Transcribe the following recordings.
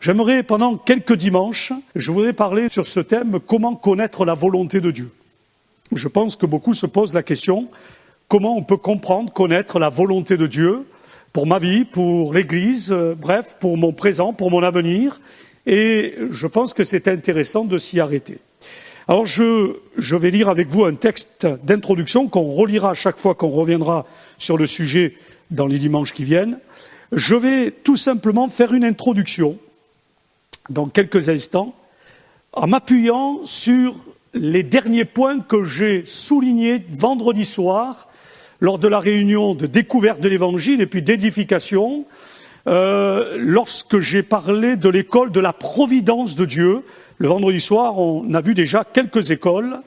J'aimerais, pendant quelques dimanches, je voudrais parler sur ce thème, comment connaître la volonté de Dieu. Je pense que beaucoup se posent la question, comment on peut comprendre, connaître la volonté de Dieu pour ma vie, pour l'Église, bref, pour mon présent, pour mon avenir. Et je pense que c'est intéressant de s'y arrêter. Alors je vais lire avec vous un texte d'introduction qu'on relira à chaque fois qu'on reviendra sur le sujet dans les dimanches qui viennent. Je vais tout simplement faire une introduction dans quelques instants en m'appuyant sur les derniers points que j'ai soulignés vendredi soir lors de la réunion de découverte de l'Évangile et puis d'édification, lorsque j'ai parlé de l'école de la providence de Dieu. Le vendredi soir, on a vu déjà quelques écoles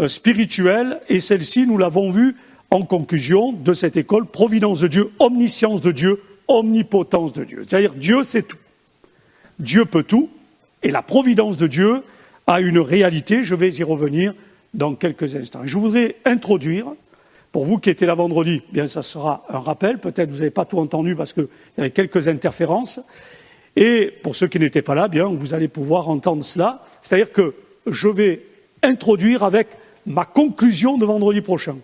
spirituelles et celle-ci, nous l'avons vue en conclusion de cette école, providence de Dieu, omniscience de Dieu, omnipotence de Dieu. C'est-à-dire Dieu c'est tout. Dieu peut tout et la providence de Dieu a une réalité. Je vais y revenir dans quelques instants. Et je voudrais introduire, pour vous qui étiez là vendredi, bien ça sera un rappel, peut-être vous n'avez pas tout entendu parce qu'il y avait quelques interférences. Et pour ceux qui n'étaient pas là, bien vous allez pouvoir entendre cela. C'est-à-dire que je vais introduire avec ma conclusion de vendredi prochain.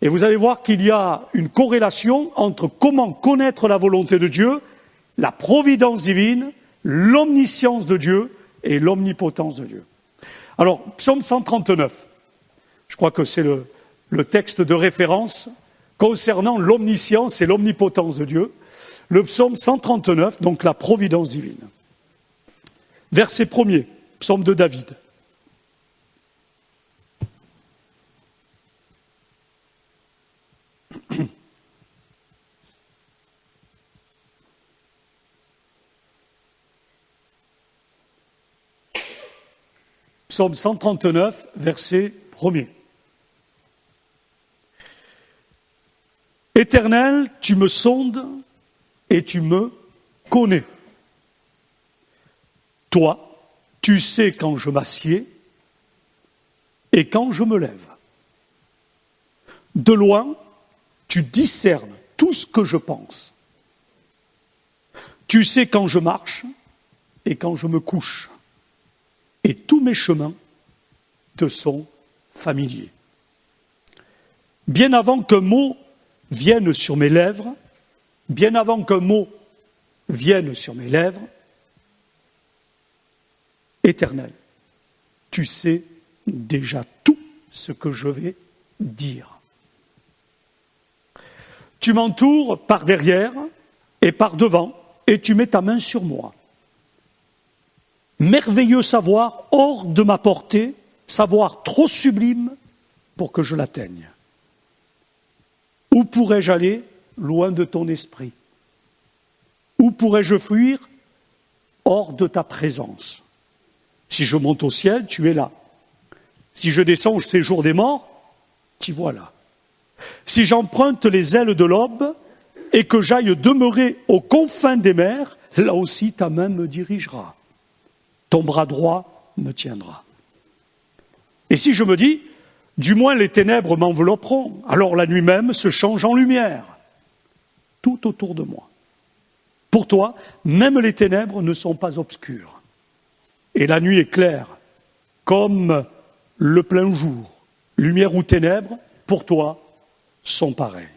Et vous allez voir qu'il y a une corrélation entre comment connaître la volonté de Dieu, la providence divine, l'omniscience de Dieu et l'omnipotence de Dieu. Alors, psaume 139, je crois que c'est le texte de référence concernant l'omniscience et l'omnipotence de Dieu. Le psaume 139, donc la providence divine. Verset 1er, psaume de David. Psaume 139, verset 1er. Éternel, tu me sondes et tu me connais. Toi, tu sais quand je m'assieds et quand je me lève. De loin, tu discernes tout ce que je pense. Tu sais quand je marche et quand je me couche. Et tous mes chemins te sont familiers. Bien avant qu'un mot vienne sur mes lèvres, bien avant qu'un mot vienne sur mes lèvres, Éternel, tu sais déjà tout ce que je vais dire. Tu m'entoures par derrière et par devant, et tu mets ta main sur moi. Merveilleux savoir hors de ma portée, savoir trop sublime pour que je l'atteigne. Où pourrais-je aller loin de ton esprit? Où pourrais-je fuir hors de ta présence? Si je monte au ciel, tu es là. Si je descends au séjour des morts, t'y voilà. Si j'emprunte les ailes de l'aube et que j'aille demeurer aux confins des mers, là aussi ta main me dirigera. Ton bras droit me tiendra. Et si je me dis, du moins les ténèbres m'envelopperont, alors la nuit même se change en lumière, tout autour de moi. Pour toi, même les ténèbres ne sont pas obscures. Et la nuit est claire, comme le plein jour. Lumière ou ténèbres, pour toi, sont pareilles.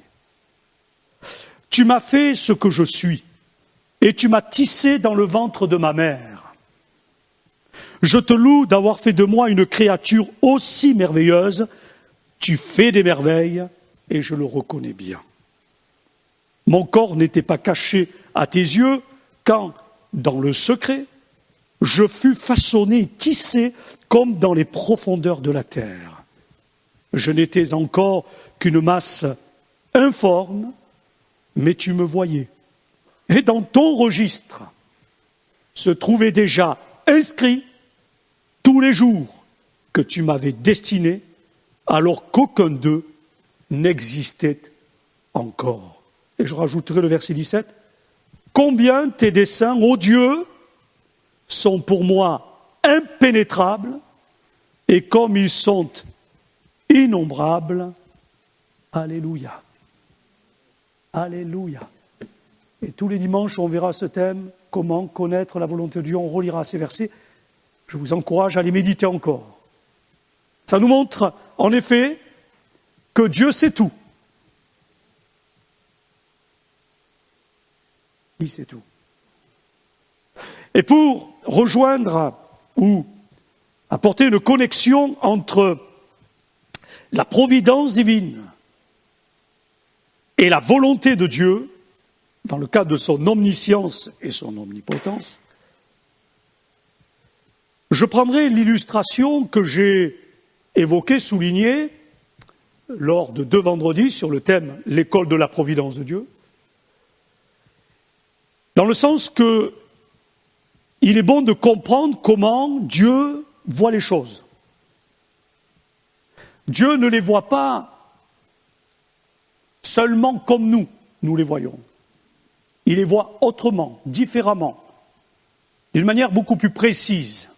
Tu m'as fait ce que je suis, et tu m'as tissé dans le ventre de ma mère. Je te loue d'avoir fait de moi une créature aussi merveilleuse. Tu fais des merveilles et je le reconnais bien. Mon corps n'était pas caché à tes yeux quand, dans le secret, je fus façonné et tissé comme dans les profondeurs de la terre. Je n'étais encore qu'une masse informe, mais tu me voyais. Et dans ton registre se trouvaient déjà inscrits tous les jours que tu m'avais destinés, alors qu'aucun d'eux n'existait encore. Et je rajouterai le verset 17. Combien tes desseins, ô Dieu, sont pour moi impénétrables, et comme ils sont innombrables, alléluia. Alléluia. Et tous les dimanches, on verra ce thème, comment connaître la volonté de Dieu. On relira ces versets. Je vous encourage à les méditer encore. Ça nous montre, en effet, que Dieu sait tout. Il sait tout. Et pour rejoindre ou apporter une connexion entre la providence divine et la volonté de Dieu, dans le cadre de son omniscience et son omnipotence, je prendrai l'illustration que j'ai évoquée, soulignée, lors de 2 vendredis sur le thème « L'école de la providence de Dieu », dans le sens que il est bon de comprendre comment Dieu voit les choses. Dieu ne les voit pas seulement comme nous les voyons. Il les voit autrement, différemment, d'une manière beaucoup plus précise,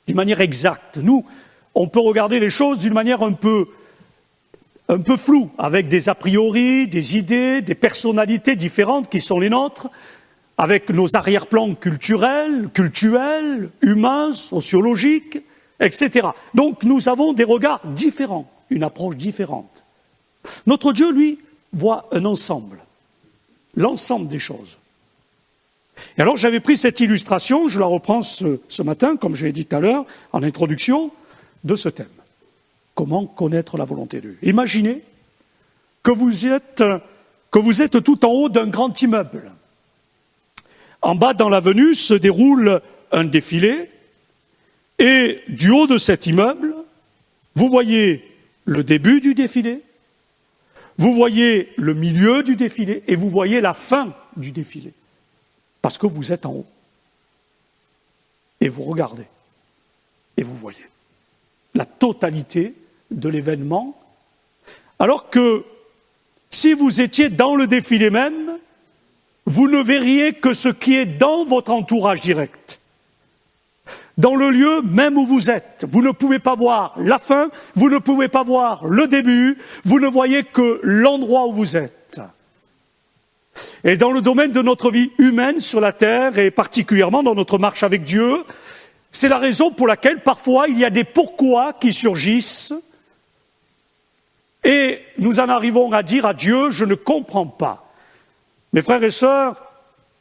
d'une manière exacte. Nous, on peut regarder les choses d'une manière un peu floue, avec des a priori, des idées, des personnalités différentes qui sont les nôtres, avec nos arrière-plans culturels, humains, sociologiques, etc. Donc nous avons des regards différents, une approche différente. Notre Dieu, lui, voit un ensemble, l'ensemble des choses. Et alors j'avais pris cette illustration, je la reprends ce matin, comme je l'ai dit tout à l'heure, en introduction, de ce thème. Comment connaître la volonté de Dieu? Imaginez que vous êtes tout en haut d'un grand immeuble. En bas, dans l'avenue, se déroule un défilé, et du haut de cet immeuble, vous voyez le début du défilé, vous voyez le milieu du défilé, et vous voyez la fin du défilé, parce que vous êtes en haut. Et vous regardez, et vous voyez la totalité de l'événement, alors que si vous étiez dans le défilé même, vous ne verriez que ce qui est dans votre entourage direct. Dans le lieu même où vous êtes, vous ne pouvez pas voir la fin, vous ne pouvez pas voir le début, vous ne voyez que l'endroit où vous êtes. Et dans le domaine de notre vie humaine sur la terre, et particulièrement dans notre marche avec Dieu, c'est la raison pour laquelle parfois il y a des pourquoi qui surgissent, et nous en arrivons à dire à Dieu, je ne comprends pas. Mes frères et sœurs,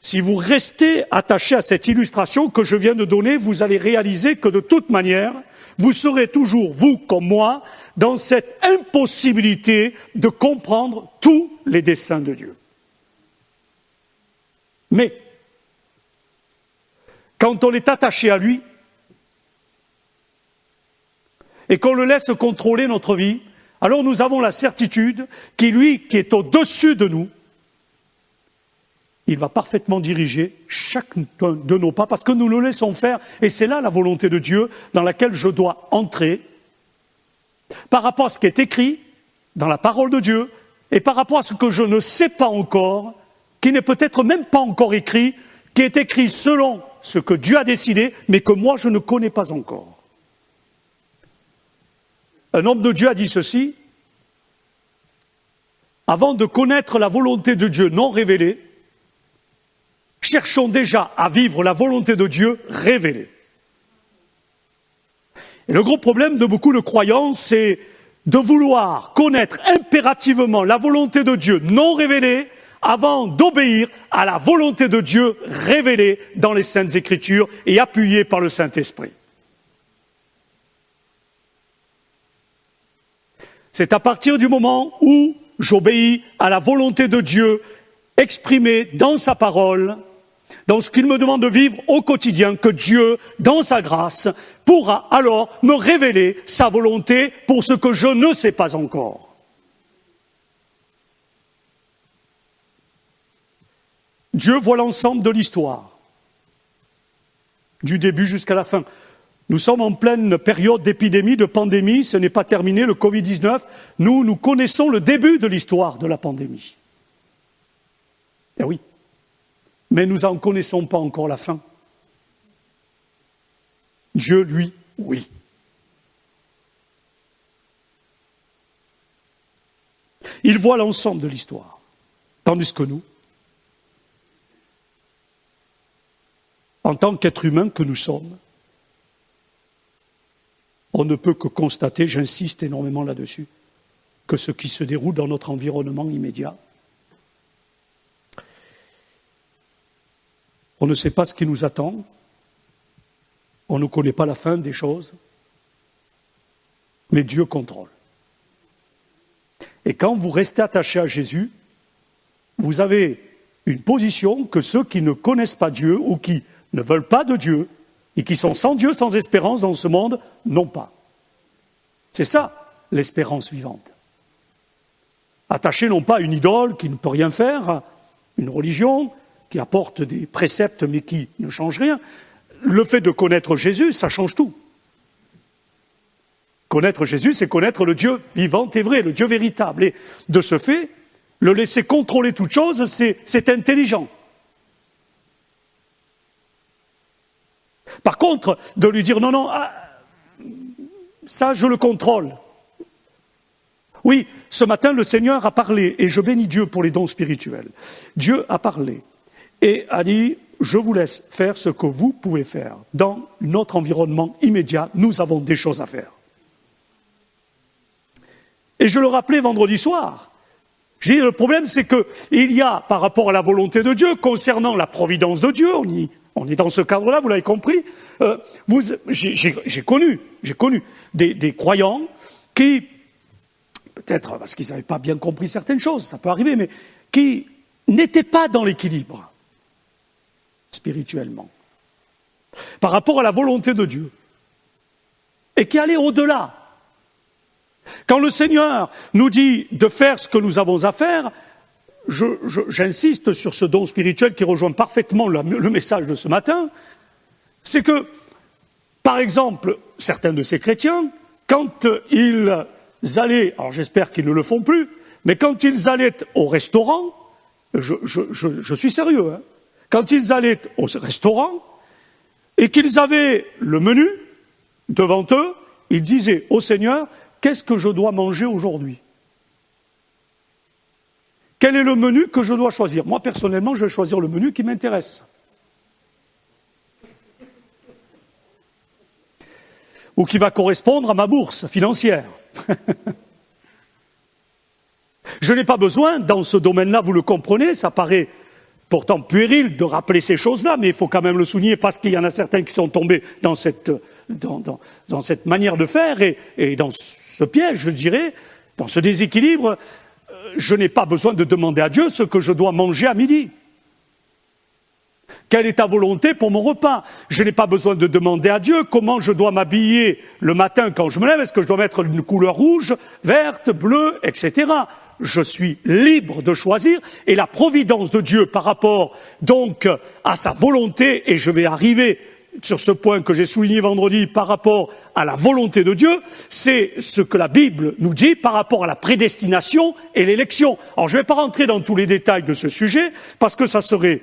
si vous restez attachés à cette illustration que je viens de donner, vous allez réaliser que de toute manière, vous serez toujours, vous comme moi, dans cette impossibilité de comprendre tous les desseins de Dieu. Mais, quand on est attaché à lui, et qu'on le laisse contrôler notre vie, alors nous avons la certitude qu'il, lui, qui est au-dessus de nous, il va parfaitement diriger chacun de nos pas, parce que nous le laissons faire, et c'est là la volonté de Dieu dans laquelle je dois entrer, par rapport à ce qui est écrit dans la parole de Dieu, et par rapport à ce que je ne sais pas encore, qui n'est peut-être même pas encore écrit, qui est écrit selon ce que Dieu a décidé, mais que moi je ne connais pas encore. Un homme de Dieu a dit ceci: avant de connaître la volonté de Dieu non révélée, cherchons déjà à vivre la volonté de Dieu révélée. Et le gros problème de beaucoup de croyants, c'est de vouloir connaître impérativement la volonté de Dieu non révélée avant d'obéir à la volonté de Dieu révélée dans les Saintes Écritures et appuyée par le Saint-Esprit. C'est à partir du moment où j'obéis à la volonté de Dieu exprimée dans sa parole, dans ce qu'il me demande de vivre au quotidien, que Dieu, dans sa grâce, pourra alors me révéler sa volonté pour ce que je ne sais pas encore. Dieu voit l'ensemble de l'histoire, du début jusqu'à la fin. Nous sommes en pleine période d'épidémie, de pandémie, ce n'est pas terminé, le Covid-19. Nous connaissons le début de l'histoire de la pandémie. Eh oui, mais nous n'en connaissons pas encore la fin. Dieu, lui, oui. Il voit l'ensemble de l'histoire, tandis que nous, en tant qu'être humain que nous sommes, on ne peut que constater, j'insiste énormément là-dessus, que ce qui se déroule dans notre environnement immédiat, on ne sait pas ce qui nous attend, on ne connaît pas la fin des choses, mais Dieu contrôle. Et quand vous restez attaché à Jésus, vous avez une position que ceux qui ne connaissent pas Dieu ou qui ne veulent pas de Dieu et qui sont sans Dieu, sans espérance dans ce monde, n'ont pas. C'est ça, l'espérance vivante. Attachés non pas à une idole qui ne peut rien faire, à une religion qui apporte des préceptes mais qui ne change rien. Le fait de connaître Jésus, ça change tout. Connaître Jésus, c'est connaître le Dieu vivant et vrai, le Dieu véritable. Et de ce fait, le laisser contrôler toute chose, c'est intelligent. Par contre, de lui dire non, ça je le contrôle. Oui, ce matin, le Seigneur a parlé, et je bénis Dieu pour les dons spirituels. Dieu a parlé et a dit, je vous laisse faire ce que vous pouvez faire. Dans notre environnement immédiat, nous avons des choses à faire. Et je le rappelais vendredi soir. J'ai dit, le problème, c'est qu'il y a, par rapport à la volonté de Dieu, concernant la providence de Dieu, on est dans ce cadre-là, vous l'avez compris, j'ai connu des croyants qui, peut-être parce qu'ils n'avaient pas bien compris certaines choses, ça peut arriver, mais qui n'étaient pas dans l'équilibre spirituellement, par rapport à la volonté de Dieu, et qui allaient au-delà. Quand le Seigneur nous dit de faire ce que nous avons à faire, j'insiste sur ce don spirituel qui rejoint parfaitement le message de ce matin, c'est que, par exemple, certains de ces chrétiens, quand ils allaient, alors j'espère qu'ils ne le font plus, mais quand ils allaient au restaurant, je suis sérieux, quand ils allaient au restaurant et qu'ils avaient le menu devant eux, ils disaient au Seigneur, qu'est-ce que je dois manger aujourd'hui ? Quel est le menu que je dois choisir ? Moi, personnellement, je vais choisir le menu qui m'intéresse. Ou qui va correspondre à ma bourse financière. Je n'ai pas besoin, dans ce domaine-là, vous le comprenez, ça paraît pourtant puéril de rappeler ces choses-là, mais il faut quand même le souligner parce qu'il y en a certains qui sont tombés dans cette manière de faire et dans ce piège, je dirais, dans ce déséquilibre. Je n'ai pas besoin de demander à Dieu ce que je dois manger à midi. Quelle est ta volonté pour mon repas ? Je n'ai pas besoin de demander à Dieu comment je dois m'habiller le matin quand je me lève. Est-ce que je dois mettre une couleur rouge, verte, bleue, etc. Je suis libre de choisir et la providence de Dieu par rapport donc à sa volonté, et je vais arriver sur ce point que j'ai souligné vendredi par rapport à la volonté de Dieu, c'est ce que la Bible nous dit par rapport à la prédestination et l'élection. Alors je ne vais pas rentrer dans tous les détails de ce sujet, parce que ça serait,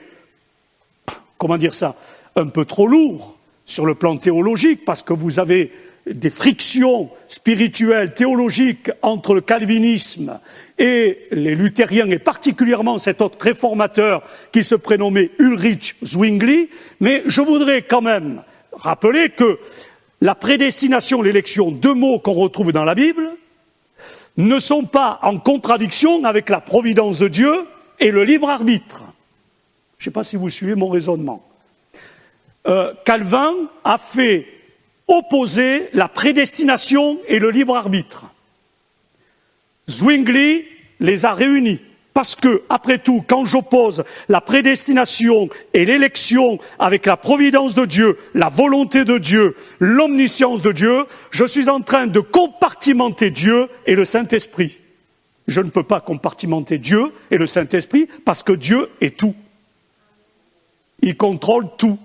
un peu trop lourd sur le plan théologique, parce que vous avez des frictions spirituelles, théologiques entre le calvinisme et les luthériens, et particulièrement cet autre réformateur qui se prénommait Ulrich Zwingli, mais je voudrais quand même rappeler que la prédestination, l'élection, deux mots qu'on retrouve dans la Bible, ne sont pas en contradiction avec la providence de Dieu et le libre arbitre. Je ne sais pas si vous suivez mon raisonnement. Calvin a fait opposer la prédestination et le libre arbitre. Zwingli les a réunis. Parce que, après tout, quand j'oppose la prédestination et l'élection avec la providence de Dieu, la volonté de Dieu, l'omniscience de Dieu, je suis en train de compartimenter Dieu et le Saint-Esprit. Je ne peux pas compartimenter Dieu et le Saint-Esprit parce que Dieu est tout. Il contrôle tout.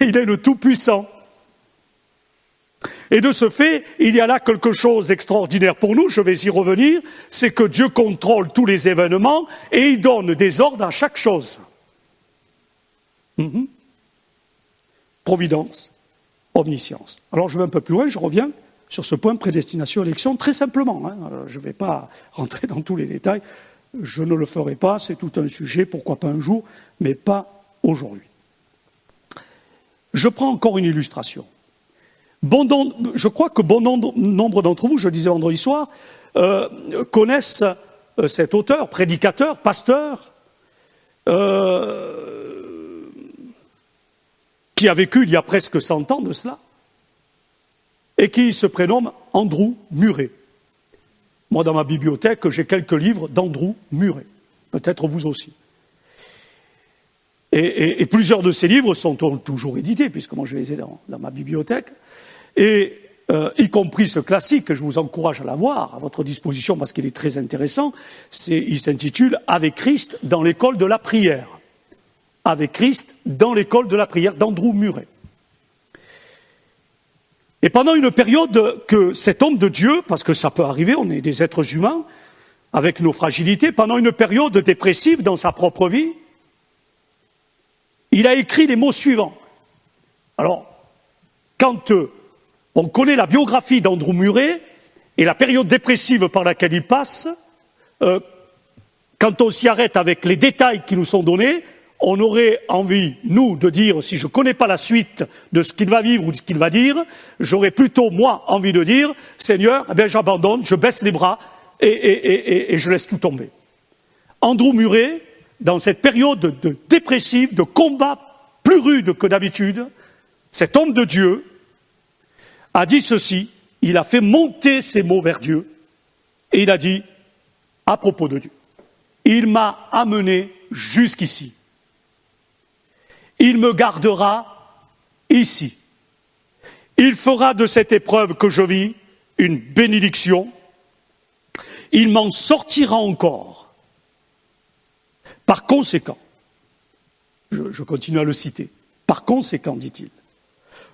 Il est le Tout-Puissant. Et de ce fait, il y a là quelque chose d'extraordinaire pour nous, je vais y revenir, c'est que Dieu contrôle tous les événements et il donne des ordres à chaque chose. Providence, omniscience. Alors je vais un peu plus loin, je reviens sur ce point prédestination, élection, très simplement. Je ne vais pas rentrer dans tous les détails, je ne le ferai pas, c'est tout un sujet, pourquoi pas un jour, mais pas aujourd'hui. Je prends encore une illustration. Je crois que bon nombre d'entre vous, je le disais vendredi soir, connaissent cet auteur, prédicateur, pasteur, qui a vécu il y a presque 100 ans de cela, et qui se prénomme Andrew Murray. Moi, dans ma bibliothèque, j'ai quelques livres d'Andrew Murray. Peut-être vous aussi. Et plusieurs de ces livres sont toujours édités, puisque moi je les ai dans ma bibliothèque. Et y compris ce classique, que je vous encourage à l'avoir à votre disposition parce qu'il est très intéressant, il s'intitule « Avec Christ dans l'école de la prière ». Avec Christ dans l'école de la prière d'Andrew Murray. Et pendant une période que cet homme de Dieu, parce que ça peut arriver, on est des êtres humains, avec nos fragilités, pendant une période dépressive dans sa propre vie, il a écrit les mots suivants. Alors, quand on connaît la biographie d'Andrew Murray et la période dépressive par laquelle il passe, quand on s'y arrête avec les détails qui nous sont donnés, on aurait envie, nous, de dire, si je ne connais pas la suite de ce qu'il va vivre ou de ce qu'il va dire, j'aurais plutôt, moi, envie de dire, Seigneur, eh bien, j'abandonne, je baisse les bras et je laisse tout tomber. Andrew Murray, dans cette période de dépressive, de combat plus rude que d'habitude, cet homme de Dieu a dit ceci, il a fait monter ses mots vers Dieu, et il a dit, à propos de Dieu, il m'a amené jusqu'ici. Il me gardera ici. Il fera de cette épreuve que je vis une bénédiction. Il m'en sortira encore. Par conséquent, je continue à le citer, par conséquent, dit-il,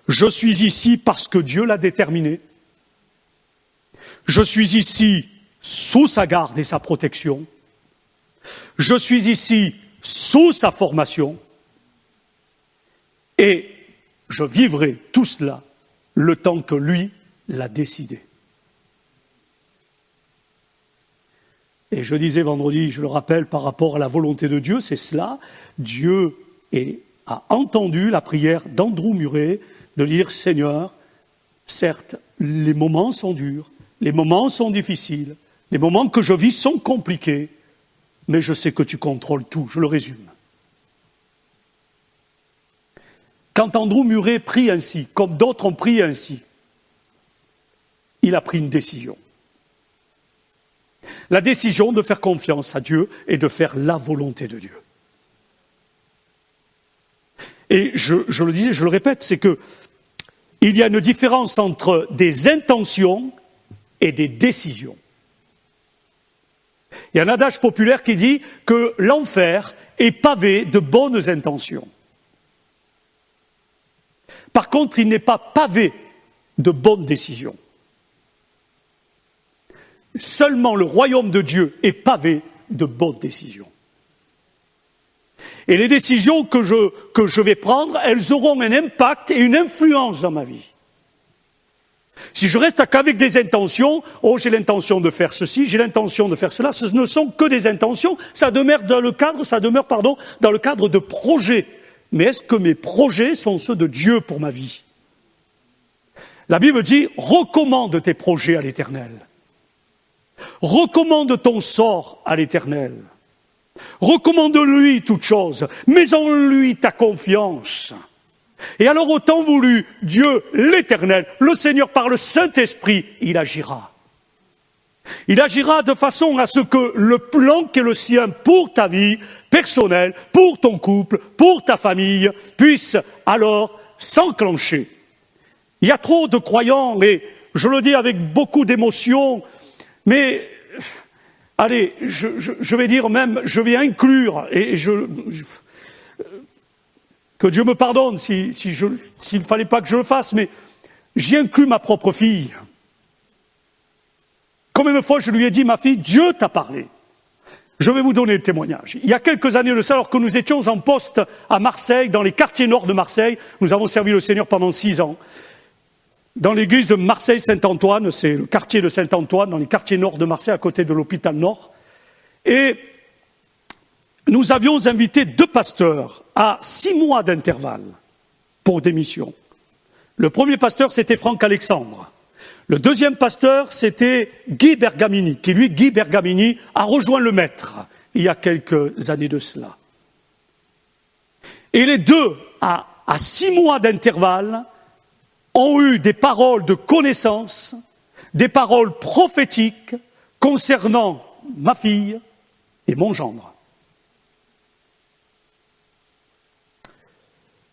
je suis ici parce que Dieu l'a déterminé. Je suis ici sous sa garde et sa protection. Je suis ici sous sa formation. Et je vivrai tout cela le temps que lui l'a décidé. Et je disais vendredi, je le rappelle, par rapport à la volonté de Dieu, c'est cela. Dieu a entendu la prière d'Andrew Murray de dire « Seigneur, certes, les moments sont durs, les moments sont difficiles, les moments que je vis sont compliqués, mais je sais que tu contrôles tout. » Je le résume. Quand Andrew Murray prie ainsi, comme d'autres ont prié ainsi, il a pris une décision. La décision de faire confiance à Dieu et de faire la volonté de Dieu. Et je le disais, je le répète, c'est que il y a une différence entre des intentions et des décisions. Il y a un adage populaire qui dit que l'enfer est pavé de bonnes intentions. Par contre, il n'est pas pavé de bonnes décisions. Seulement le royaume de Dieu est pavé de bonnes décisions. Et les décisions que je vais prendre, elles auront un impact et une influence dans ma vie. Si je reste qu'avec des intentions, j'ai l'intention de faire ceci, j'ai l'intention de faire cela, ce ne sont que des intentions, ça demeure dans le cadre de projets. Mais est-ce que mes projets sont ceux de Dieu pour ma vie? La Bible dit, recommande tes projets à l'Éternel. Recommande ton sort à l'Éternel. Recommande-lui toutes choses, mets en lui ta confiance. Et alors au temps voulu, Dieu, l'Éternel, le Seigneur par le Saint-Esprit, il agira. Il agira de façon à ce que le plan qui est le sien pour ta vie personnelle, pour ton couple, pour ta famille, puisse alors s'enclencher. Il y a trop de croyants, et je le dis avec beaucoup d'émotion, mais allez, je vais dire même, je vais inclure, que Dieu me pardonne s'il ne fallait pas que je le fasse, mais j'y inclus ma propre fille. Combien de fois je lui ai dit, ma fille, Dieu t'a parlé. Je vais vous donner le témoignage. Il y a quelques années de ça, alors que nous étions en poste à Marseille, dans les quartiers nord de Marseille, nous avons servi le Seigneur pendant 6 ans. Dans l'église de Marseille-Saint-Antoine, c'est le quartier de Saint-Antoine, dans les quartiers nord de Marseille, à côté de l'hôpital Nord. Et nous avions invité 2 pasteurs à 6 mois d'intervalle pour des missions. Le premier pasteur, c'était Franck Alexandre. Le deuxième pasteur, c'était Guy Bergamini, qui lui, Guy Bergamini, a rejoint le Maître il y a quelques années de cela. Et les deux, à 6 mois d'intervalle, ont eu des paroles de connaissance, des paroles prophétiques concernant ma fille et mon gendre.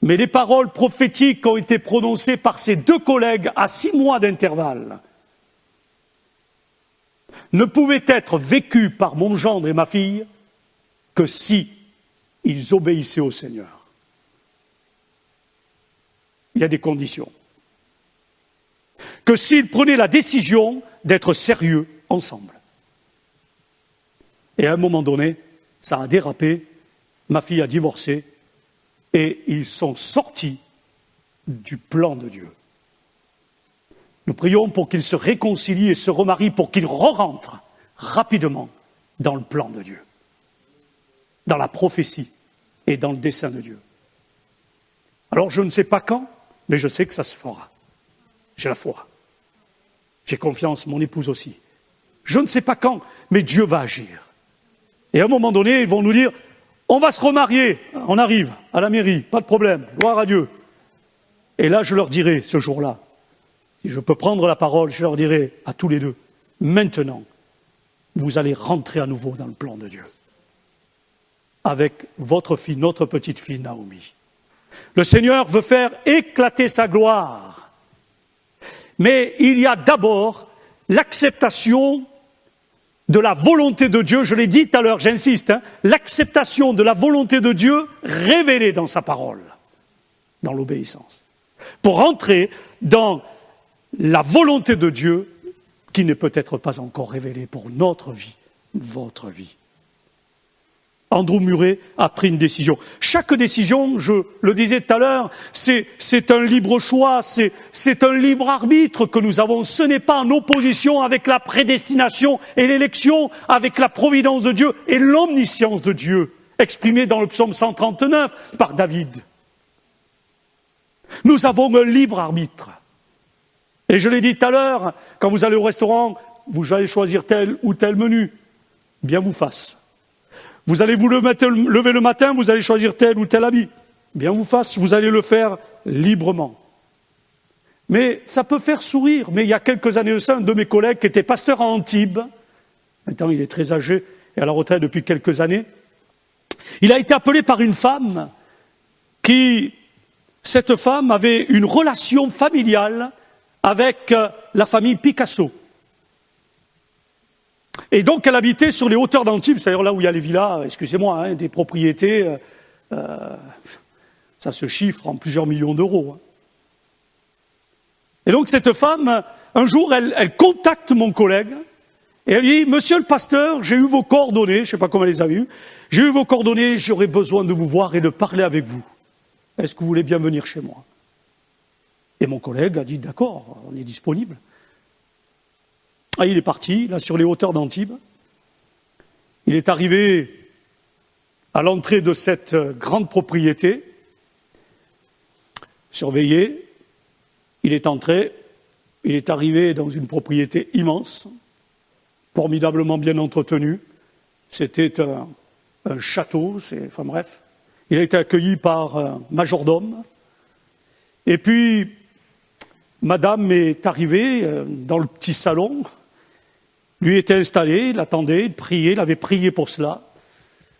Mais les paroles prophétiques qui ont été prononcées par ces deux collègues à 6 mois d'intervalle ne pouvaient être vécues par mon gendre et ma fille que si ils obéissaient au Seigneur. Il y a des conditions. Que s'ils prenaient la décision d'être sérieux ensemble. Et à un moment donné, ça a dérapé, ma fille a divorcé, et ils sont sortis du plan de Dieu. Nous prions pour qu'ils se réconcilient et se remarient, pour qu'ils rentrent rapidement dans le plan de Dieu, dans la prophétie et dans le dessein de Dieu. Alors je ne sais pas quand, mais je sais que ça se fera. J'ai la foi. J'ai confiance, mon épouse aussi. Je ne sais pas quand, mais Dieu va agir. Et à un moment donné, ils vont nous dire, on va se remarier, on arrive à la mairie, pas de problème, gloire à Dieu. Et là, je leur dirai, ce jour-là, si je peux prendre la parole, je leur dirai à tous les deux, maintenant, vous allez rentrer à nouveau dans le plan de Dieu. Avec votre fille, notre petite fille Naomi. Le Seigneur veut faire éclater sa gloire. Mais il y a d'abord l'acceptation de la volonté de Dieu, je l'ai dit tout à l'heure, j'insiste, l'acceptation de la volonté de Dieu révélée dans sa parole, dans l'obéissance. Pour entrer dans la volonté de Dieu qui n'est peut-être pas encore révélée pour notre vie, votre vie. Andrew Murray a pris une décision. Chaque décision, je le disais tout à l'heure, c'est un libre choix, c'est un libre arbitre que nous avons. Ce n'est pas en opposition avec la prédestination et l'élection, avec la providence de Dieu et l'omniscience de Dieu, exprimée dans le psaume 139 par David. Nous avons un libre arbitre. Et je l'ai dit tout à l'heure, quand vous allez au restaurant, vous allez choisir tel ou tel menu, bien vous fasse. Vous allez vous lever le matin, vous allez choisir tel ou tel habit. Bien vous fasse, vous allez le faire librement. Mais ça peut faire sourire. Mais il y a quelques années de ça, un de mes collègues qui était pasteur à Antibes, maintenant il est très âgé et à la retraite depuis quelques années, il a été appelé par une femme cette femme avait une relation familiale avec la famille Picasso. Et donc elle habitait sur les hauteurs d'Antibes, c'est-à-dire là où il y a les villas, excusez-moi, des propriétés, ça se chiffre en plusieurs millions d'euros. Et donc cette femme, un jour, elle contacte mon collègue, et elle dit, monsieur le pasteur, j'ai eu vos coordonnées, je ne sais pas comment elle les a eues, j'ai eu vos coordonnées, j'aurais besoin de vous voir et de parler avec vous. Est-ce que vous voulez bien venir chez moi? Et mon collègue a dit, d'accord, on est disponible. Ah, il est parti, là, sur les hauteurs d'Antibes. Il est arrivé à l'entrée de cette grande propriété, surveillé. Il est entré, il est arrivé dans une propriété immense, formidablement bien entretenue. C'était un château, enfin bref. Il a été accueilli par un majordome. Et puis, madame est arrivée dans le petit salon. Lui était installé, il attendait, il priait, il avait prié pour cela,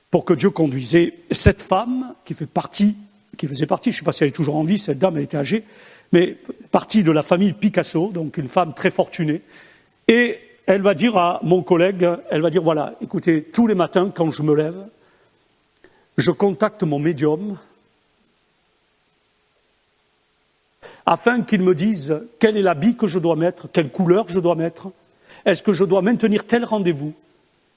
pour que Dieu conduise. Et cette femme, qui faisait partie, je ne sais pas si elle est toujours en vie, cette dame, elle était âgée, mais partie de la famille Picasso, donc une femme très fortunée. Et elle va dire à mon collègue, elle va dire, voilà, écoutez, tous les matins, quand je me lève, je contacte mon médium afin qu'il me dise quel est l'habit que je dois mettre, quelle couleur je dois mettre. Est-ce que je dois maintenir tel rendez-vous?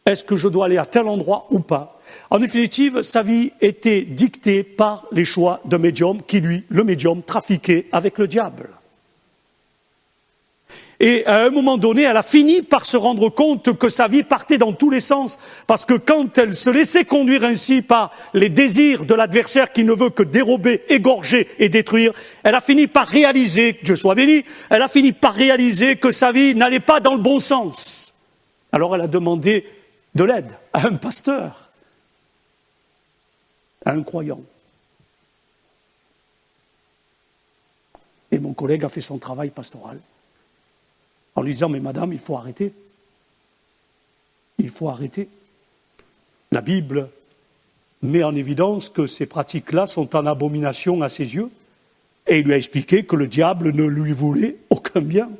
Est-ce que je dois aller à tel endroit ou pas? En définitive, sa vie était dictée par les choix d'un médium qui, lui, le médium, trafiquait avec le diable. Et à un moment donné, elle a fini par se rendre compte que sa vie partait dans tous les sens. Parce que quand elle se laissait conduire ainsi par les désirs de l'adversaire qui ne veut que dérober, égorger et détruire, elle a fini par réaliser, que Dieu soit béni, elle a fini par réaliser que sa vie n'allait pas dans le bon sens. Alors elle a demandé de l'aide à un pasteur, à un croyant. Et mon collègue a fait son travail pastoral en lui disant « Mais madame, il faut arrêter. Il faut arrêter. » La Bible met en évidence que ces pratiques-là sont en abomination à ses yeux. Et il lui a expliqué que le diable ne lui voulait aucun bien.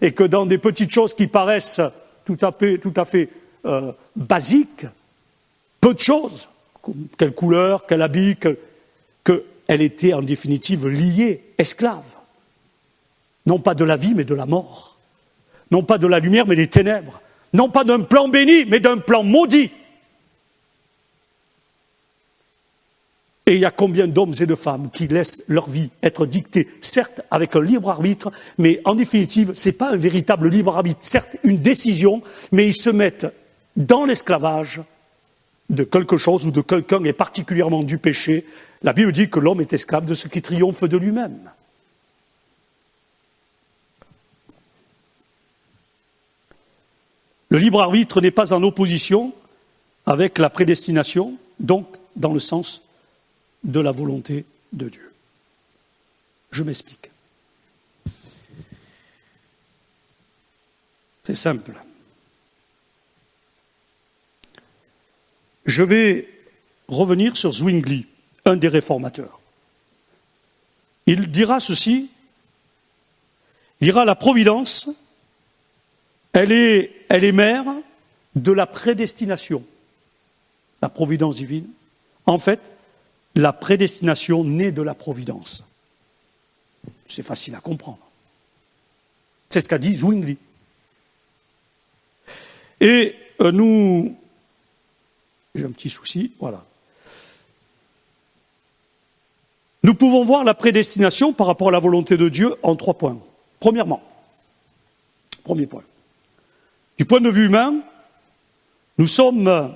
Et que dans des petites choses qui paraissent tout à fait basiques, peu de choses, quelle couleur, quel habit, qu'elle était en définitive liée, esclave. Non pas de la vie, mais de la mort. Non pas de la lumière, mais des ténèbres. Non pas d'un plan béni, mais d'un plan maudit. Et il y a combien d'hommes et de femmes qui laissent leur vie être dictée, certes avec un libre arbitre, mais en définitive, ce n'est pas un véritable libre arbitre, certes une décision, mais ils se mettent dans l'esclavage de quelque chose ou de quelqu'un, et particulièrement du péché. La Bible dit que l'homme est esclave de ce qui triomphe de lui-même. Le libre arbitre n'est pas en opposition avec la prédestination, donc dans le sens de la volonté de Dieu. Je m'explique. C'est simple. Je vais revenir sur Zwingli, un des réformateurs. Il dira ceci, il dira la providence, elle est mère de la prédestination, la providence divine. En fait, la prédestination naît de la providence. C'est facile à comprendre. C'est ce qu'a dit Zwingli. Et nous... J'ai un petit souci, voilà. Nous pouvons voir la prédestination par rapport à la volonté de Dieu en 3 points. Premièrement, premier point. Du point de vue humain, nous sommes...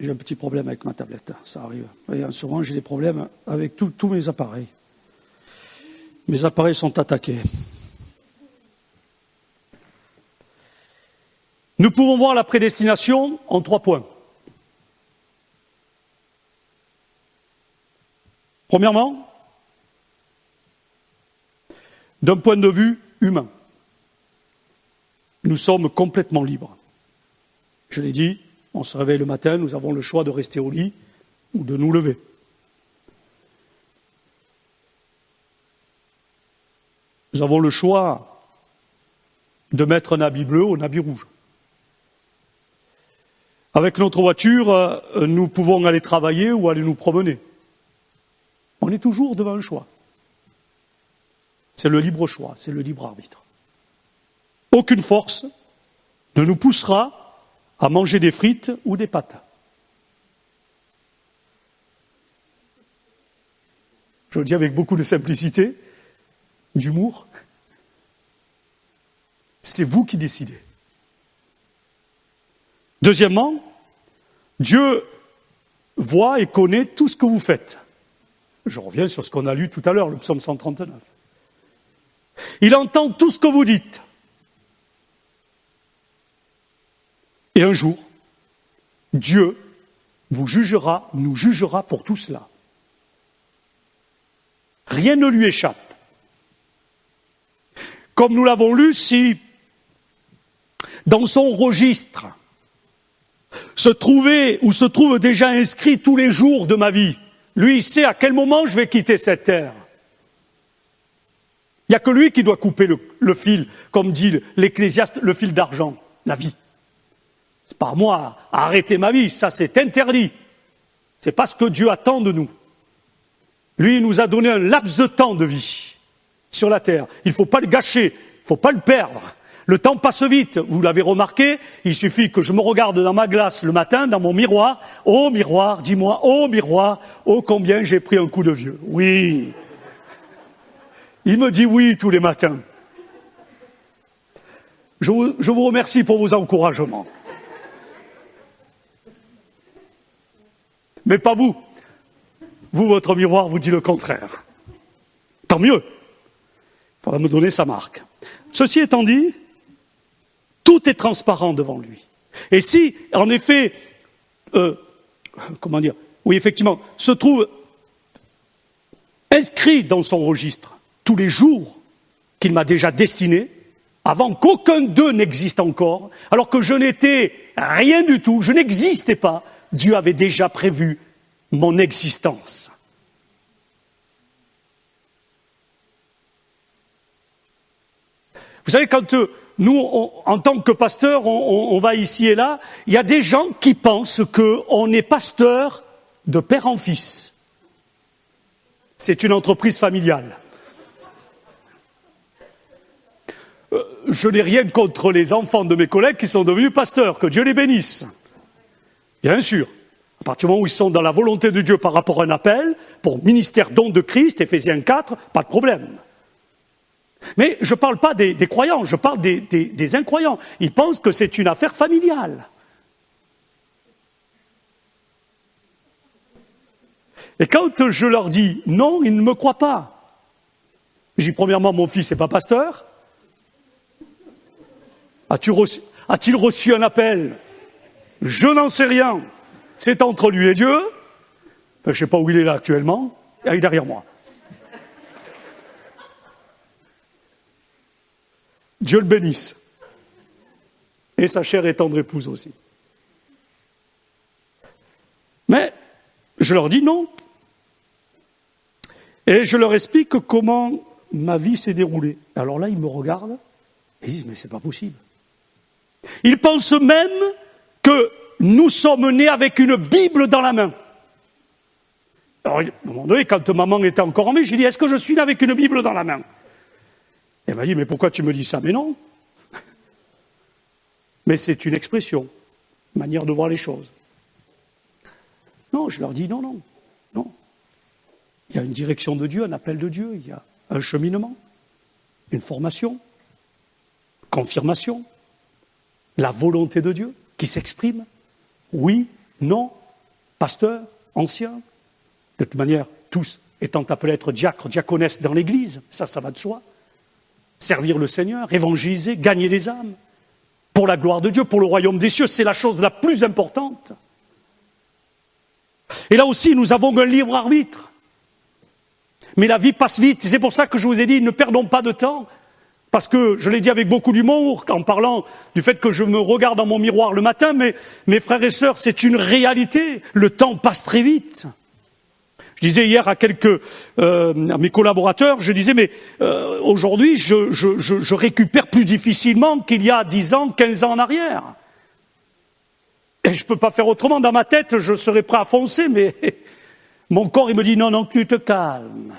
J'ai un petit problème avec ma tablette, ça arrive. Et souvent, j'ai des problèmes avec tous mes appareils. Mes appareils sont attaqués. Nous pouvons voir la prédestination en 3 points. Premièrement, d'un point de vue humain, nous sommes complètement libres. Je l'ai dit, on se réveille le matin, nous avons le choix de rester au lit ou de nous lever. Nous avons le choix de mettre un habit bleu ou un habit rouge. Avec notre voiture, nous pouvons aller travailler ou aller nous promener. On est toujours devant un choix. C'est le libre choix, c'est le libre arbitre. Aucune force ne nous poussera à manger des frites ou des pâtes. Je le dis avec beaucoup de simplicité, d'humour. C'est vous qui décidez. Deuxièmement, Dieu voit et connaît tout ce que vous faites. Je reviens sur ce qu'on a lu tout à l'heure, le psaume 139. Il entend tout ce que vous dites. Et un jour, Dieu vous jugera, nous jugera pour tout cela. Rien ne lui échappe. Comme nous l'avons lu, si dans son registre se trouve déjà inscrit tous les jours de ma vie, lui, il sait à quel moment je vais quitter cette terre. Il n'y a que lui qui doit couper le fil, comme dit l'Ecclésiaste, le fil d'argent, la vie. C'est pas à moi à arrêter ma vie, ça c'est interdit. C'est pas ce que Dieu attend de nous. Lui, il nous a donné un laps de temps de vie sur la terre. Il ne faut pas le gâcher, il ne faut pas le perdre. Le temps passe vite, vous l'avez remarqué, il suffit que je me regarde dans ma glace le matin, dans mon miroir. Oh miroir, dis-moi, oh miroir, oh combien j'ai pris un coup de vieux. Oui. Il me dit oui tous les matins. Je vous remercie pour vos encouragements. Mais pas vous. Vous, votre miroir vous dit le contraire. Tant mieux. Il faudra me donner sa marque. Ceci étant dit, tout est transparent devant lui. Et si, en effet, oui, effectivement, se trouve inscrit dans son registre tous les jours qu'il m'a déjà destinés, avant qu'aucun d'eux n'existe encore, alors que je n'étais rien du tout, je n'existais pas, Dieu avait déjà prévu mon existence. Vous savez, quand nous, en tant que pasteurs, on va ici et là, il y a des gens qui pensent qu'on est pasteur de père en fils. C'est une entreprise familiale. Je n'ai rien contre les enfants de mes collègues qui sont devenus pasteurs, que Dieu les bénisse. Bien sûr, à partir du moment où ils sont dans la volonté de Dieu par rapport à un appel, pour ministère don de Christ, Éphésiens 4, pas de problème. Mais je ne parle pas des croyants, je parle des incroyants. Ils pensent que c'est une affaire familiale. Et quand je leur dis non, ils ne me croient pas. Je dis premièrement, mon fils n'est pas pasteur. A-t-il reçu un appel? Je n'en sais rien. C'est entre lui et Dieu. Je ne sais pas où il est là actuellement. Il est derrière moi. Dieu le bénisse. Et sa chère et tendre épouse aussi. Mais je leur dis non. Et je leur explique comment ma vie s'est déroulée. Alors là, ils me regardent et ils disent, mais c'est pas possible. Ils pensent même que nous sommes nés avec une Bible dans la main. Alors, à un moment donné, quand maman était encore en vie, j'ai dit, est-ce que je suis né avec une Bible dans la main? Elle m'a dit, mais pourquoi tu me dis ça? Mais non. Mais c'est une expression, une manière de voir les choses. Non, je leur dis non, non, non. Il y a une direction de Dieu, un appel de Dieu, il y a un cheminement, une formation, confirmation, la volonté de Dieu qui s'exprime. Oui, non, pasteur, ancien. De toute manière, tous étant appelés à être diacres, diaconesses dans l'Église, ça va de soi. Servir le Seigneur, évangéliser, gagner les âmes. Pour la gloire de Dieu, pour le royaume des cieux, c'est la chose la plus importante. Et là aussi, nous avons un libre arbitre. Mais la vie passe vite. C'est pour ça que je vous ai dit, ne perdons pas de temps. Parce que, je l'ai dit avec beaucoup d'humour, en parlant du fait que je me regarde dans mon miroir le matin, mais mes frères et sœurs, c'est une réalité. Le temps passe très vite. Je disais hier à à mes collaborateurs, je disais, mais aujourd'hui, je récupère plus difficilement qu'il y a 10 ans, 15 ans en arrière. Et je ne peux pas faire autrement. Dans ma tête, je serais prêt à foncer, mais mon corps, il me dit, non, non, tu te calmes.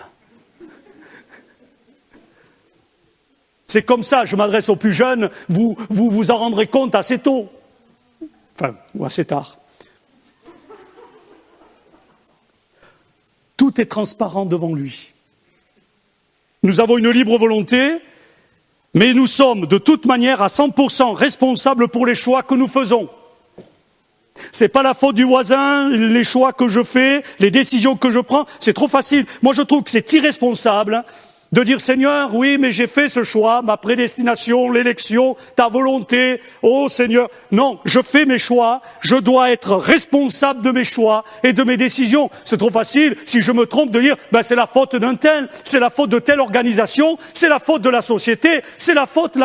C'est comme ça, je m'adresse aux plus jeunes, vous en rendrez compte assez tôt. Enfin, ou assez tard. Tout est transparent devant lui. Nous avons une libre volonté, mais nous sommes de toute manière à 100% responsables pour les choix que nous faisons. C'est pas la faute du voisin, les choix que je fais, les décisions que je prends, c'est trop facile. Moi je trouve que c'est irresponsable de dire Seigneur, oui, mais j'ai fait ce choix, ma prédestination, l'élection, ta volonté, oh Seigneur. Non, je fais mes choix, je dois être responsable de mes choix et de mes décisions. C'est trop facile, si je me trompe, de dire, c'est la faute d'un tel, c'est la faute de telle organisation, c'est la faute de la société, c'est la faute.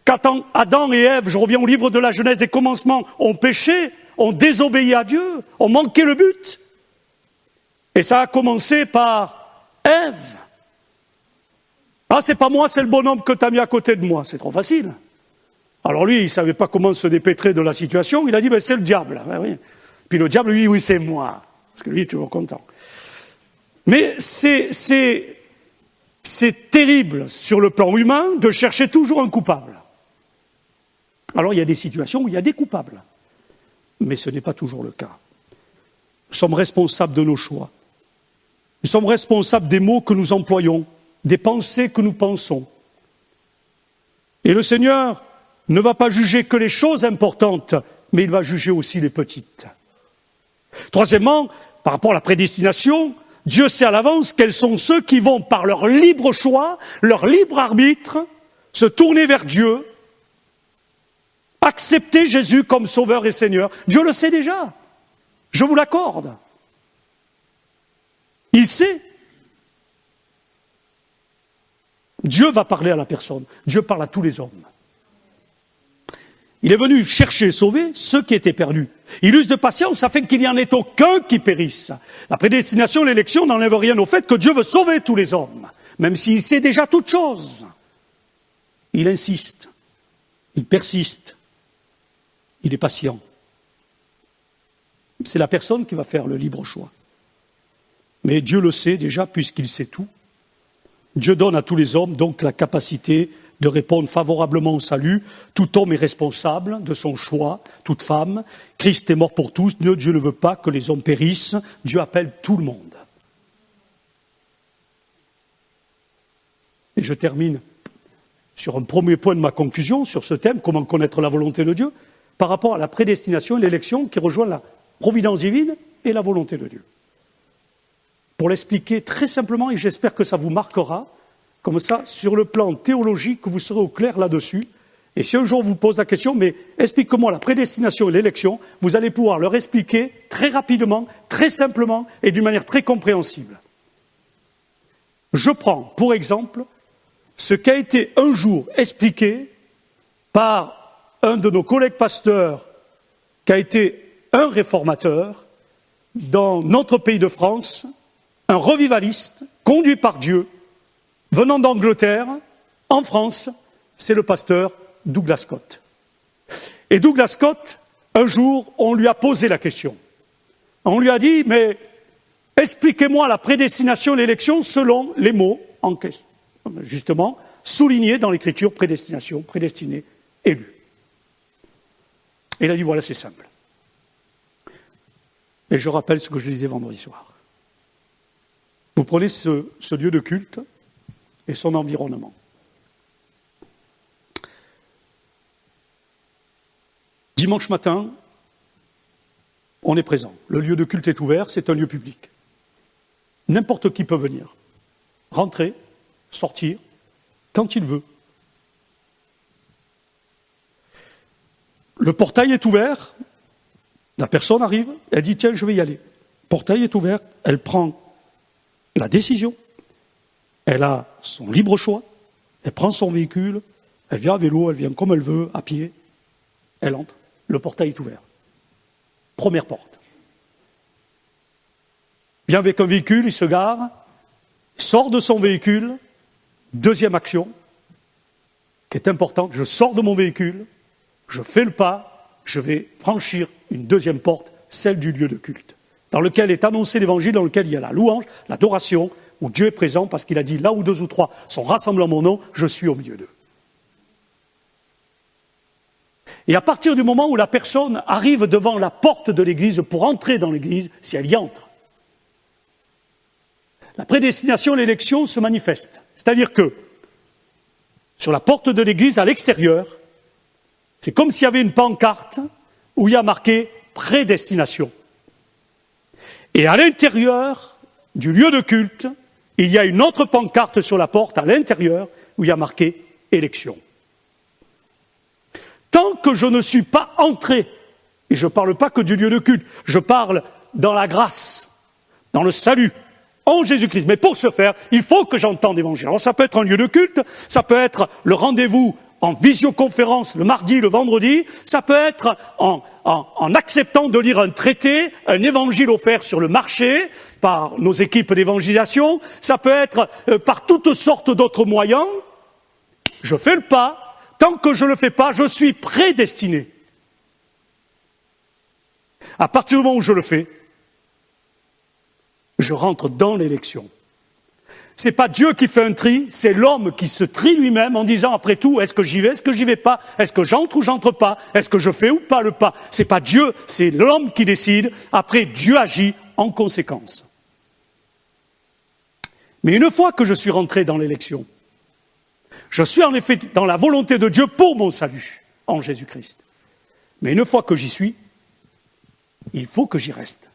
Quand Adam et Ève, je reviens au livre de la Genèse des commencements, ont péché, ont désobéi à Dieu, ont manqué le but. Et ça a commencé par Ève. Ah, c'est pas moi, c'est le bonhomme que tu as mis à côté de moi. C'est trop facile. Alors lui, il ne savait pas comment se dépêtrer de la situation. Il a dit, c'est le diable. Ben oui. Puis le diable, lui, oui, c'est moi. Parce que lui, il est toujours content. Mais c'est terrible sur le plan humain de chercher toujours un coupable. Alors il y a des situations où il y a des coupables. Mais ce n'est pas toujours le cas. Nous sommes responsables de nos choix. Nous sommes responsables des mots que nous employons, des pensées que nous pensons. Et le Seigneur ne va pas juger que les choses importantes, mais il va juger aussi les petites. Troisièmement, par rapport à la prédestination, Dieu sait à l'avance quels sont ceux qui vont, par leur libre choix, leur libre arbitre, se tourner vers Dieu, accepter Jésus comme Sauveur et Seigneur. Dieu le sait déjà, je vous l'accorde. Il sait. Dieu va parler à la personne, Dieu parle à tous les hommes. Il est venu chercher et sauver ceux qui étaient perdus. Il use de patience afin qu'il n'y en ait aucun qui périsse. La prédestination, l'élection n'enlève rien au fait que Dieu veut sauver tous les hommes, même s'il sait déjà toutes choses. Il insiste, il persiste, il est patient. C'est la personne qui va faire le libre choix. Mais Dieu le sait déjà puisqu'il sait tout. Dieu donne à tous les hommes donc la capacité de répondre favorablement au salut. Tout homme est responsable de son choix, toute femme. Christ est mort pour tous. Dieu ne veut pas que les hommes périssent. Dieu appelle tout le monde. Et je termine sur un premier point de ma conclusion sur ce thème, comment connaître la volonté de Dieu, par rapport à la prédestination et l'élection qui rejoint la providence divine et la volonté de Dieu. Pour l'expliquer très simplement, et j'espère que ça vous marquera, comme ça, sur le plan théologique, vous serez au clair là-dessus. Et si un jour on vous pose la question, mais explique-moi la prédestination et l'élection, vous allez pouvoir leur expliquer très rapidement, très simplement et d'une manière très compréhensible. Je prends pour exemple ce qui a été un jour expliqué par un de nos collègues pasteurs, qui a été un réformateur dans notre pays de France, un revivaliste, conduit par Dieu, venant d'Angleterre, en France, c'est le pasteur Douglas Scott. Et Douglas Scott, un jour, on lui a posé la question. On lui a dit, mais expliquez-moi la prédestination et l'élection selon les mots en question. Justement, soulignés dans l'écriture, prédestination, prédestiné, élu. Et il a dit, voilà, c'est simple. Et je rappelle ce que je disais vendredi soir. Vous prenez ce lieu de culte et son environnement. Dimanche matin, on est présent. Le lieu de culte est ouvert, c'est un lieu public. N'importe qui peut venir, rentrer, sortir, quand il veut. Le portail est ouvert, la personne arrive, elle dit « Tiens, je vais y aller ». Le portail est ouvert, elle prend la décision, elle a son libre choix, elle prend son véhicule, elle vient à vélo, elle vient comme elle veut, à pied, elle entre, le portail est ouvert. Première porte. Vient avec un véhicule, il se gare, sort de son véhicule, deuxième action, qui est importante, je sors de mon véhicule, je fais le pas, je vais franchir une deuxième porte, celle du lieu de culte, dans lequel est annoncé l'évangile, dans lequel il y a la louange, l'adoration, où Dieu est présent, parce qu'il a dit, là où 2 ou 3 sont rassemblés en mon nom, je suis au milieu d'eux. Et à partir du moment où la personne arrive devant la porte de l'église pour entrer dans l'église, si elle y entre, la prédestination, l'élection se manifeste. C'est-à-dire que, sur la porte de l'église, à l'extérieur, c'est comme s'il y avait une pancarte où il y a marqué « prédestination ». Et à l'intérieur du lieu de culte, il y a une autre pancarte sur la porte, à l'intérieur, où il y a marqué « élection ». Tant que je ne suis pas entré, et je ne parle pas que du lieu de culte, je parle dans la grâce, dans le salut, en Jésus-Christ. Mais pour ce faire, il faut que j'entende l'évangile. Alors ça peut être un lieu de culte, ça peut être le rendez-vous en visioconférence le mardi, le vendredi, ça peut être en acceptant de lire un traité, un évangile offert sur le marché par nos équipes d'évangélisation, ça peut être par toutes sortes d'autres moyens. Je fais le pas. Tant que je ne le fais pas, je suis prédestiné. À partir du moment où je le fais, je rentre dans l'élection. Ce n'est pas Dieu qui fait un tri, c'est l'homme qui se trie lui-même en disant après tout, est-ce que j'y vais, est-ce que j'y vais pas, est-ce que j'entre ou j'entre pas, est-ce que je fais ou pas le pas. Ce n'est pas Dieu, c'est l'homme qui décide, après Dieu agit en conséquence. Mais une fois que je suis rentré dans l'élection, Je suis en effet dans la volonté de Dieu pour mon salut, en Jésus-Christ. Mais une fois que j'y suis, il faut que j'y reste.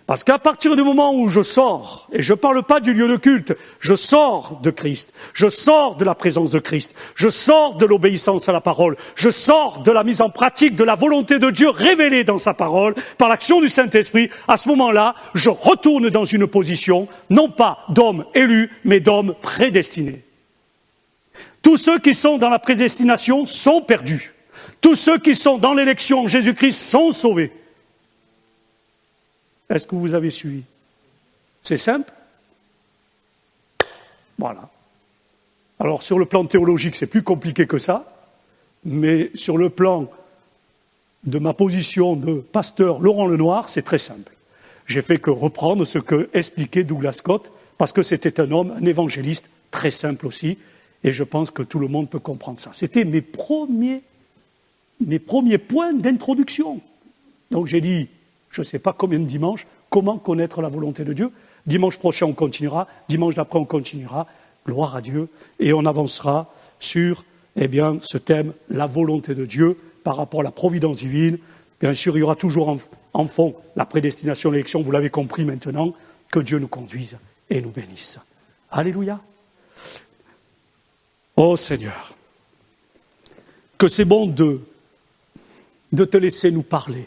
Parce qu'à partir du moment où je sors, et je ne parle pas du lieu de culte, je sors de Christ, je sors de la présence de Christ, je sors de l'obéissance à la parole, je sors de la mise en pratique de la volonté de Dieu révélée dans sa parole, par l'action du Saint-Esprit, à ce moment-là, je retourne dans une position, non pas d'homme élu, mais d'homme prédestiné. Tous ceux qui sont dans la prédestination sont perdus. Tous ceux qui sont dans l'élection en Jésus-Christ sont sauvés. Est-ce que vous avez suivi? C'est simple? Voilà. Alors sur le plan théologique, c'est plus compliqué que ça, mais sur le plan de ma position de pasteur Laurent Lenoir, c'est très simple. J'ai fait que reprendre ce que expliquait Douglas Scott, parce que c'était un homme, un évangéliste, très simple aussi, et je pense que tout le monde peut comprendre ça. C'était mes premiers points d'introduction. Donc j'ai dit, je ne sais pas combien de dimanches, comment connaître la volonté de Dieu. Dimanche prochain, on continuera. Dimanche d'après, on continuera. Gloire à Dieu. Et on avancera sur ce thème, la volonté de Dieu par rapport à la providence divine. Bien sûr, il y aura toujours en fond la prédestination, l'élection. Vous l'avez compris maintenant. Que Dieu nous conduise et nous bénisse. Alléluia. Oh Seigneur, que c'est bon de te laisser nous parler,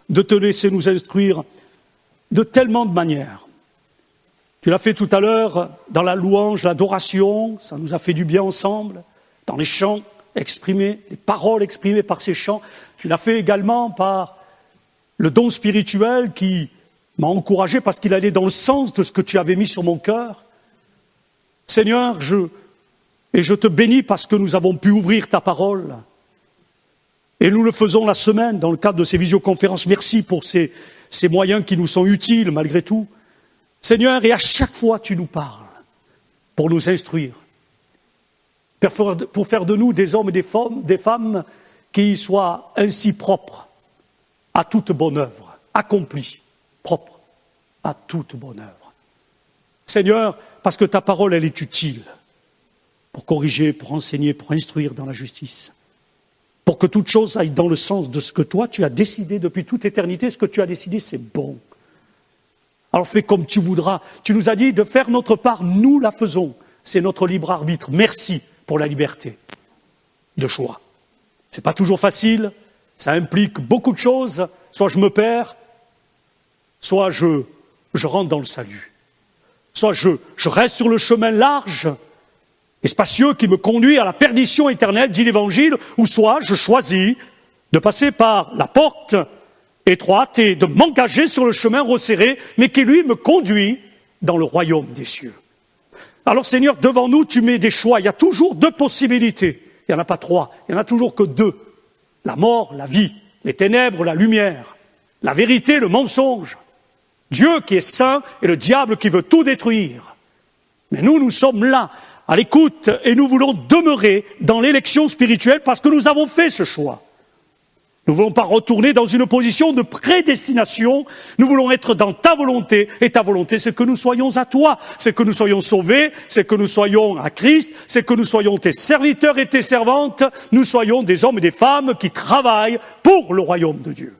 de te laisser nous instruire de tellement de manières. Tu l'as fait tout à l'heure dans la louange, l'adoration, ça nous a fait du bien ensemble, dans les chants exprimés, les paroles exprimées par ces chants. Tu l'as fait également par le don spirituel qui m'a encouragé parce qu'il allait dans le sens de ce que tu avais mis sur mon cœur. Seigneur, je te bénis parce que nous avons pu ouvrir ta parole. Et nous le faisons la semaine dans le cadre de ces visioconférences. Merci pour ces moyens qui nous sont utiles malgré tout. Seigneur, et à chaque fois tu nous parles pour nous instruire, pour faire de nous des hommes et des femmes qui soient ainsi propres à toute bonne œuvre, accomplis, propres à toute bonne œuvre. Seigneur, parce que ta parole, elle est utile pour corriger, pour enseigner, pour instruire dans la justice. Pour que toute chose aille dans le sens de ce que toi, tu as décidé depuis toute éternité. Ce que tu as décidé, c'est bon. Alors fais comme tu voudras. Tu nous as dit de faire notre part, nous la faisons. C'est notre libre arbitre. Merci pour la liberté de choix. C'est pas toujours facile, ça implique beaucoup de choses. Soit je me perds, soit je rentre dans le salut. Soit je reste sur le chemin large et spacieux qui me conduit à la perdition éternelle, dit l'Évangile, ou soit je choisis de passer par la porte étroite et de m'engager sur le chemin resserré, mais qui lui me conduit dans le royaume des cieux. Alors Seigneur, devant nous, tu mets des choix. Il y a toujours deux possibilités. Il n'y en a pas trois, il n'y en a toujours que deux. La mort, la vie, les ténèbres, la lumière, la vérité, le mensonge. Dieu qui est saint et le diable qui veut tout détruire. Mais nous sommes là, à l'écoute, et nous voulons demeurer dans l'élection spirituelle parce que nous avons fait ce choix. Nous ne voulons pas retourner dans une position de prédestination, nous voulons être dans ta volonté, et ta volonté c'est que nous soyons à toi, c'est que nous soyons sauvés, c'est que nous soyons à Christ, c'est que nous soyons tes serviteurs et tes servantes, nous soyons des hommes et des femmes qui travaillent pour le royaume de Dieu.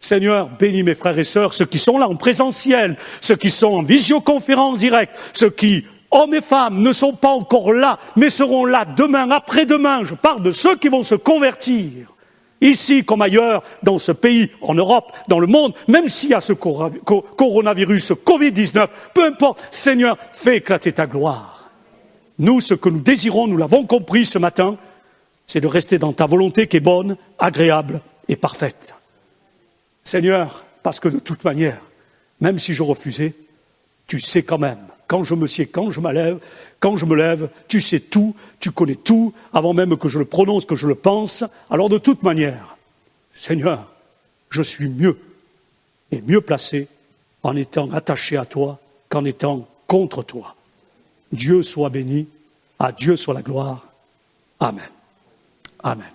Seigneur, bénis mes frères et sœurs, ceux qui sont là en présentiel, ceux qui sont en visioconférence directe, ceux qui, hommes et femmes, ne sont pas encore là, mais seront là demain, après-demain. Je parle de ceux qui vont se convertir, ici comme ailleurs, dans ce pays, en Europe, dans le monde, même s'il y a ce coronavirus, ce Covid-19, peu importe, Seigneur, fais éclater ta gloire. Nous, ce que nous désirons, nous l'avons compris ce matin, c'est de rester dans ta volonté qui est bonne, agréable et parfaite. Seigneur, parce que de toute manière, même si je refusais, tu sais quand même, quand je me sieds, quand je me lève, tu sais tout, tu connais tout, avant même que je le prononce, que je le pense. Alors de toute manière, Seigneur, je suis mieux et mieux placé en étant attaché à toi qu'en étant contre toi. Dieu soit béni, à Dieu soit la gloire. Amen. Amen.